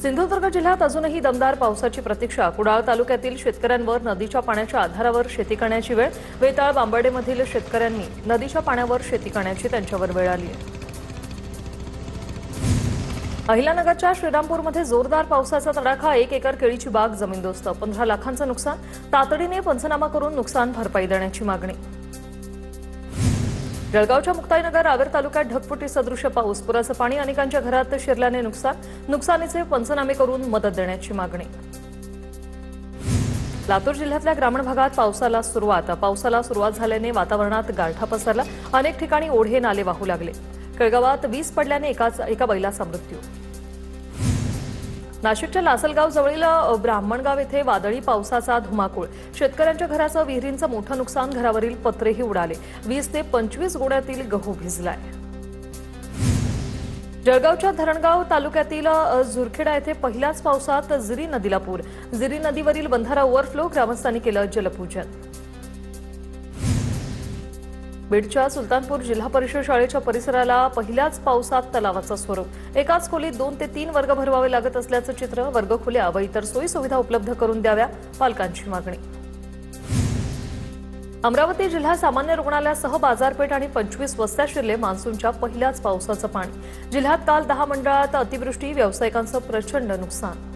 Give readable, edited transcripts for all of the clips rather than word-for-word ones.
सिंधुदुर्ग जिल्ह्यात अजूनही दमदार पावसाची प्रतीक्षा. कुडाळ तालुक्यातील शेतकऱ्यांवर नदीच्या पाण्याच्या आधारावर शेती करण्याची वेळ. वेताळ बांबर्डेमधील शेतकऱ्यांनी नदीच्या पाण्यावर शेती करण्याची त्यांच्यावर वेळ आली आहे. अहिल्यानगरच्या श्रीरामपूरमध्ये जोरदार पावसाचा तडाखा. 1 एकर केळीची बाग जमीनदोस्त. 15 लाखांचं नुकसान. तातडीने पंचनामा करून नुकसान भरपाई देण्याची मागणी. जळगावच्या मुक्ताईनगर रावेर तालुक्यात ढगफुटी सदृश पाऊस. पुराचं पाणी अनेकांच्या घरात शिरल्याने नुकसानीचे पंचनामे करून मदत देण्याची मागणी. लातूर जिल्ह्यातल्या ग्रामीण भागात पावसाला सुरुवात झाल्याने वातावरणात गारठा पसरला. अनेक ठिकाणी ओढे नाले वाहू लागले. कळगावात वीज पडल्याने एका बैलाचा मृत्यू. नाशिकच्या लासलगाव जवळील ब्राह्मणगाव येथे वादळी पावसाचा धुमाकूळ. शेतकऱ्यांच्या घराचं विहिरींचं मोठं नुकसान. घरावरील पत्रेही उडाले. 20 ते 25 गोण्यातील गहू भिजलाय. जळगावच्या धरणगाव तालुक्यातील झुरखेडा येथे पहिल्याच पावसात जिरी नदीला पूर. जिरी नदीवरील बंधारा ओव्हरफ्लो. ग्रामस्थांनी केलं जलपूजन. बीडच्या सुलतानपूर जिल्हा परिषद शाळेच्या परिसराला पहिल्याच पावसात तलावाचं स्वरूप. एकाच खोलीत 2 ते 3 वर्ग भरवावे लागत असल्याचं चित्र. वर्गखोल्या व इतर सोयीसुविधा उपलब्ध करून द्याव्या, पालकांची मागणी. अमरावती जिल्हा सामान्य रुग्णालयासह बाजारपेठ आणि 25 वस्त्या शिरले मान्सूनच्या पहिल्याच पावसाचं पाणी. जिल्ह्यात काल 10 मंडळात अतिवृष्टी. व्यावसायिकांचं प्रचंड नुकसान.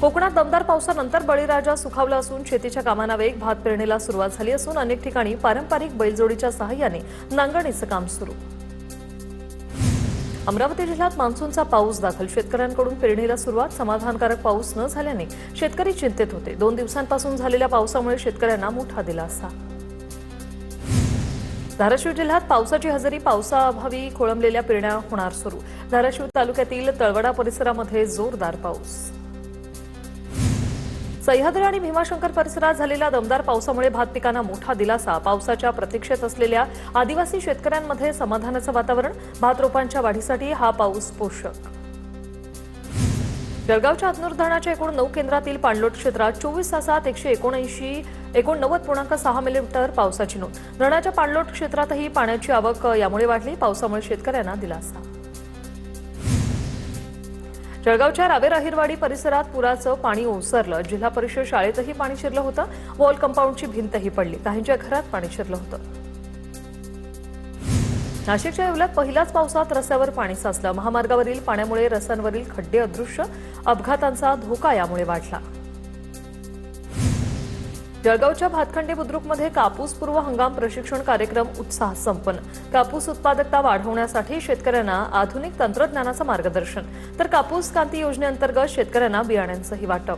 कोकणात दमदार पावसानंतर बळीराजा सुखावला असून शेतीच्या कामांना वेग. भात पेरणीला सुरुवात झाली असून अनेक ठिकाणी पारंपरिक बैलजोडीच्या सहाय्याने नांगरणीचं काम सुरू. अमरावती जिल्ह्यात मान्सूनचा पाऊस दाखल. शेतकऱ्यांकडून पेरणीला सुरुवात. समाधानकारक पाऊस न झाल्याने शेतकरी चिंतेत होते. 2 दिवसांपासून झालेल्या पावसामुळे शेतकऱ्यांना मोठा दिलासा. धाराशिव जिल्ह्यात पावसाची हजेरी. पावसाअभावी खोळंबलेल्या पेरण्या होणार सुरू. धाराशिव तालुक्यातील तळवडा परिसरामध्ये जोरदार पाऊस. सह्याद्री आणि भीमाशंकर परिसरात झालेल्या दमदार पावसामुळे भात पिकांना मोठा दिलासा. पावसाच्या प्रतीक्षेत असलेल्या आदिवासी शेतकऱ्यांमध्ये समाधानाचं वातावरण. भात रोपांच्या वाढीसाठी हा पाऊस पोषक. जळगावच्या अतनूर धरणाच्या एकूण 9 केंद्रातील पाणलोट क्षेत्रात 24 तासात 189.6 मिलीमीटर पावसाची नोंद. धरणाच्या पाणलोट क्षेत्रातही पाण्याची आवक यामुळे वाढली. पावसामुळे शेतकऱ्यांना दिलासा. जळगावच्या रावेर अहिरवाडी परिसरात पुराचं पाणी ओसरलं. जिल्हा परिषद शाळेतही पाणी शिरलं होतं. वॉल कंपाऊंडची भिंतही पडली. काहींच्या घरात पाणी शिरलं होतं. नाशिकच्या येवल्यात पहिल्याच पावसात रस्त्यावर पाणी साचलं. महामार्गावरील पाण्यामुळे रस्त्यांवरील खड्डे अदृश्य. अपघातांचा धोका यामुळे वाढला. जळगावच्या भातखंडे बुद्रुकमध्ये कापूस पूर्व हंगाम प्रशिक्षण कार्यक्रम उत्साह संपन्न. कापूस उत्पादकता वाढवण्यासाठी शेतकऱ्यांना आधुनिक तंत्रज्ञानाचं मार्गदर्शन. तर कापूस क्रांती योजनेअंतर्गत शेतकऱ्यांना बियाण्यांचंही वाटप.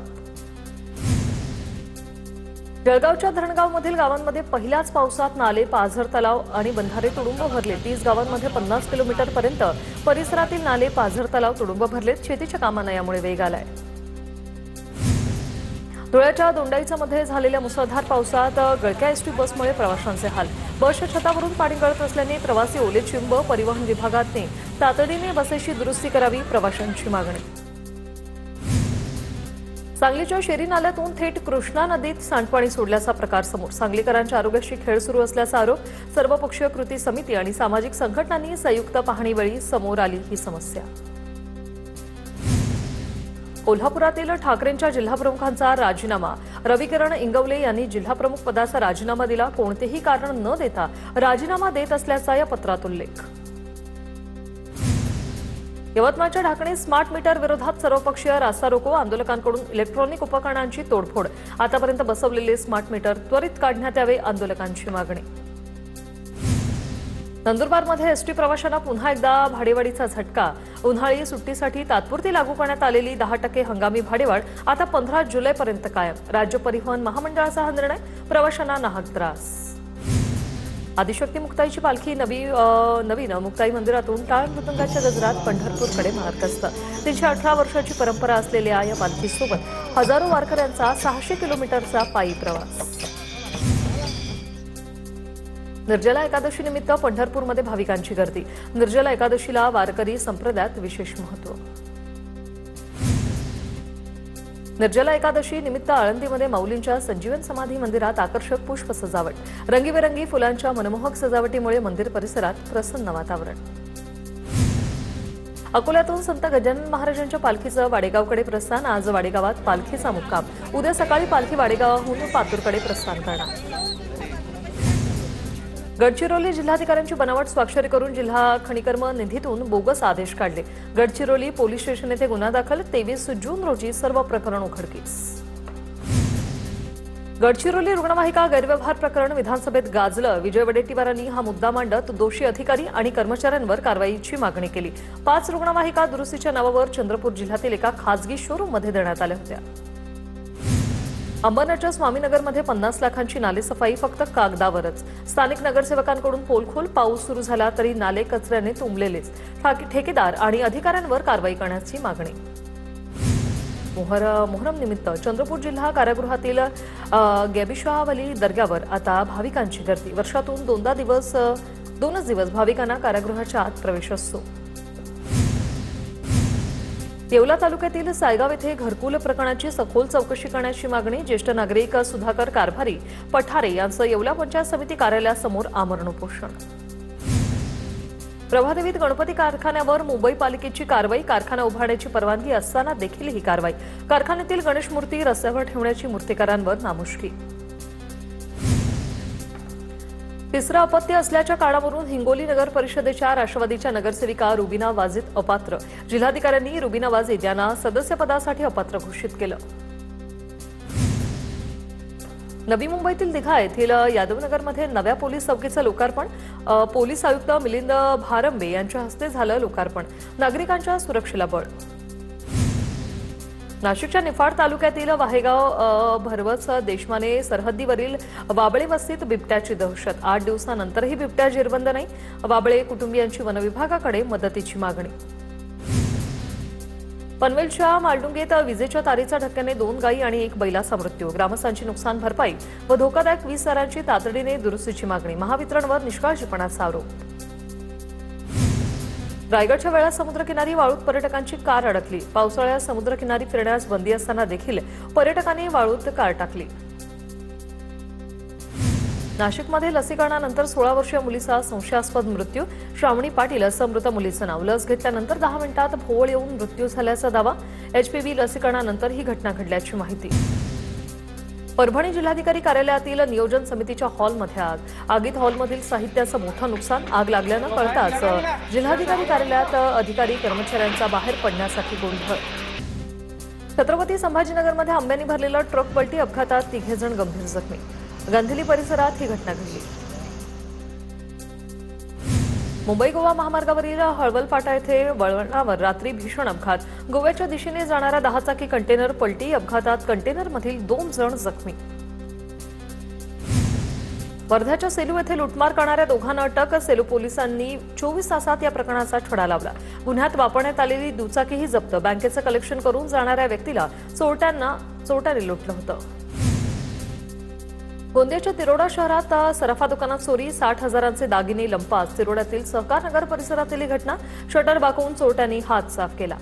जळगावच्या धरणगावमधील गावांमध्ये पहिल्याच पावसात नाले, पाझर तलाव आणि बंधारे तुडुंब भरले. 30 गावांमध्ये 50 किलोमीटरपर्यंत परिसरातील नाले, पाझर तलाव तुडुंब भरलेत. शेतीच्या कामांना यामुळे वेग आलाय. धुळ्याच्या दोंडाईचामध्ये झालेल्या मुसळधार पावसात गळक्या एसटी बसमुळे प्रवाशांचे हाल. बसच्या छतावरून पाणी गळत असल्याने प्रवासी ओलेचिंब. परिवहन विभागाने तातडीने बसेसची दुरुस्ती करावी, प्रवाशांची मागणी. सांगलीच्या शेरी नाल्यातून थेट कृष्णा नदीत सांडपाणी सोडल्याचा प्रकार समोर. सांगलीकरांच्या आरोग्याशी खेळ सुरू असल्याचा आरोप. सर्वपक्षीय कृती समिती आणि सामाजिक संघटनांनी संयुक्त पाहणीवेळी समोर आली ही समस्या. कोल्हापुरातील ठाकरेंच्या जिल्हाप्रमुखांचा राजीनामा. रविकिरण इंगवले यांनी जिल्हाप्रमुख पदाचा राजीनामा दिला. कोणतेही कारण न देता राजीनामा देत असल्याचा या पत्रात उल्लेख. यवतमाळच्या ढाकणे स्मार्ट मीटर विरोधात सर्वपक्षीय रास्ता रोको. आंदोलकांकडून इलेक्ट्रॉनिक उपकरणांची तोडफोड. आतापर्यंत बसवलेले स्मार्ट मीटर त्वरित काढण्यात यावे, आंदोलकांची मागणी. नंदुरबारमध्ये एसटी प्रवाशांना पुन्हा एकदा भाडेवाढीचा झटका. उन्हाळी सुट्टीसाठी तात्पुरती लागू करण्यात आलेली 10% हंगामी भाडेवाढ आता 15 जुलैपर्यंत कायम. राज्य परिवहन महामंडळाचा हा निर्णय. प्रवाशांना नाहक त्रास. आदिशक्ती मुक्ताईची पालखी नवीन मुक्ताई मंदिरातून टाळ मृदंगाच्या गजरात पंढरपूरकडे मार्गस्थ. 318 वर्षाची परंपरा असलेल्या या पालखीसोबत हजारो वारकऱ्यांचा 600 किलोमीटरचा पायी प्रवास. निर्जला एकादशी निमित्त पंढरपूरमध्ये भाविकांची गर्दी. निर्जला एकादशीला वारकरी संप्रदायात विशेष महत्त्व. निर्जला एकादशी निमित्त आळंदीमध्ये माऊलींच्या संजीवन समाधी मंदिरात आकर्षक पुष्प सजावट. रंगीबेरंगी फुलांच्या मनमोहक सजावटीमुळे मंदिर परिसरात प्रसन्न वातावरण. अकोल्यातून संत गजानन महाराजांच्या पालखीचं वाडेगावकडे प्रस्थान. आज वाडेगावात पालखीचा मुक्काम. उद्या सकाळी पालखी वाडेगावाहून पातूरकडे प्रस्थान करणार. गडचिरोली जिल्हाधिकाऱ्यांची बनावट स्वाक्षरी करून जिल्हा खनिकर्म निधीतून बोगस आदेश काढले. गडचिरोली पोलीस स्टेशन येथे गुन्हा दाखल. 23 जून रोजी सर्व प्रकरण उघडकीस. गडचिरोली रुग्णवाहिका गैरव्यवहार प्रकरण विधानसभेत गाजलं. विजय वडेट्टीवारांनी हा मुद्दा मांडत दोषी अधिकारी आणि कर्मचाऱ्यांवर कारवाईची मागणी केली. 5 रुग्णवाहिका दुरुस्तीच्या नावावर चंद्रपूर जिल्ह्यातील एका खासगी शोरूममध्ये देण्यात आल्या होत्या. अंबरनाथच्या स्वामीनगरमध्ये 50 लाखांची नालेसफाई फक्त कागदावरच. स्थानिक नगरसेवकांकडून पोलखोल. पाऊस सुरू झाला तरी नाले कचऱ्याने तुंबलेलेच. ठेकेदार आणि अधिकाऱ्यांवर कारवाई करण्याची मागणी. मोहरम निमित्त चंद्रपूर जिल्हा कारागृहातील गॅबिशावली दर्ग्यावर आता भाविकांची गर्दी. वर्षातून दोनच दिवस भाविकांना कारागृहाच्या आत प्रवेश असतो. येवला तालुक्यातील सायगाव येथे घरकुल प्रकरणाची सखोल चौकशी करण्याची मागणी. ज्येष्ठ नागरिक सुधाकर कारभारी पठारे यांचं येवला पंचायत समिती कार्यालयासमोर आमरण उपोषण. प्रभादेवीत गणपती कारखान्यावर मुंबई पालिकेची कारवाई. कारखाना उभारण्याची परवानगी असताना देखील ही कारवाई. कारखान्यातील गणेश मूर्ती रस्त्यावर ठेवण्याची मूर्तीकारांवर नामुष्की. तिसरं अपत्य असल्याच्या कारणावरून हिंगोली नगर परिषदेच्या राष्ट्रवादीच्या नगरसेविका रुबिना वाजिद अपात्र. जिल्हाधिकाऱ्यांनी रुबिना वाजिद यांना सदस्यपदासाठी अपात्र घोषित केलं. नवी मुंबईतील दिघा येथील यादवनगरमध्ये नव्या पोलीस चौकीचं लोकार्पण. पोलीस आयुक्त मिलिंद भारंबे यांच्या हस्ते झालं लोकार्पण. नागरिकांच्या सुरक्षेला बळ. नाशिकच्या निफाड तालुक्यातील वाहेगाव भरवच देशमाने सरहद्दीवरील वाबळे वस्तीत बिबट्याची दहशत. 8 दिवसानंतरही बिबट्या जेरबंद नाही. वाबळे कुटुंबियांची वनविभागाकडे मदतीची मागणी. पनवेलच्या मालडुंगेत विजेच्या तारीच्या धक्क्याने 2 गायी आणि 1 बैलाचा मृत्यू. ग्रामस्थांची नुकसान भरपाई व धोकादायक वीज तारांची तातडीने दुरुस्तीची मागणी. महावितरणवर निष्काळजीपणाचा आरोप. रायगडच्या वेळा समुद्रकिनारी वाळूत पर्यटकांची कार अडकली. पावसाळ्यात समुद्रकिनारी फिरण्यास बंदी असताना देखील पर्यटकांनी वाळूत कार टाकली. नाशिकमध्ये लसीकरणानंतर 16 वर्षीय मुलीचा संशयास्पद मृत्यू. श्रावणी पाटील असं मृत मुलीचं नाव. लस घेतल्यानंतर 10 मिनिटात भोवळ येऊन मृत्यू झाल्याचा दावा. HPV लसीकरणानंतर ही घटना घडल्याची माहिती. परभणी जिल्हाधिकारी कार्यालयातील नियोजन समितीच्या हॉलमध्ये आग. आगीत हॉलमधील साहित्याचं मोठं नुकसान. आग लागल्यानं कळताच जिल्हाधिकारी कार्यालयात अधिकारी कर्मचाऱ्यांचा बाहेर पडण्यासाठी गोंधळ. छत्रपती संभाजीनगरमध्ये आंब्यानी भरलेला ट्रक पलटी. अपघातात 3 जण गंभीर जखमी. गांधीली परिसरात ही घटना घडली. मुंबई गोवा महामार्गावरील हळवल फाटा येथे वळणावर रात्री भीषण अपघात. गोव्याच्या दिशेने जाणारा 10 चाकी कंटेनर पलटी. अपघातात कंटेनरमधील 2 जण जखमी. वर्ध्याच्या सेलू येथे लुटमार करणाऱ्या दोघांना अटक. सेलू पोलिसांनी 24 तासात या प्रकरणाचा छडा लावला. गुन्ह्यात वापरण्यात आलेली दुचाकीही जप्त. बँकेचं कलेक्शन करून जाणाऱ्या व्यक्तीला चोरट्याने लुटलं होतं. गोंदियाच्या तिरोडा शहरात सराफा दुकानात चोरी. 60,000चे दागिने लंपास. तिरोड्यातील सहकार नगर परिसरातील ही घटना. शटर वाकवून चोरट्यांनी हात साफ केला.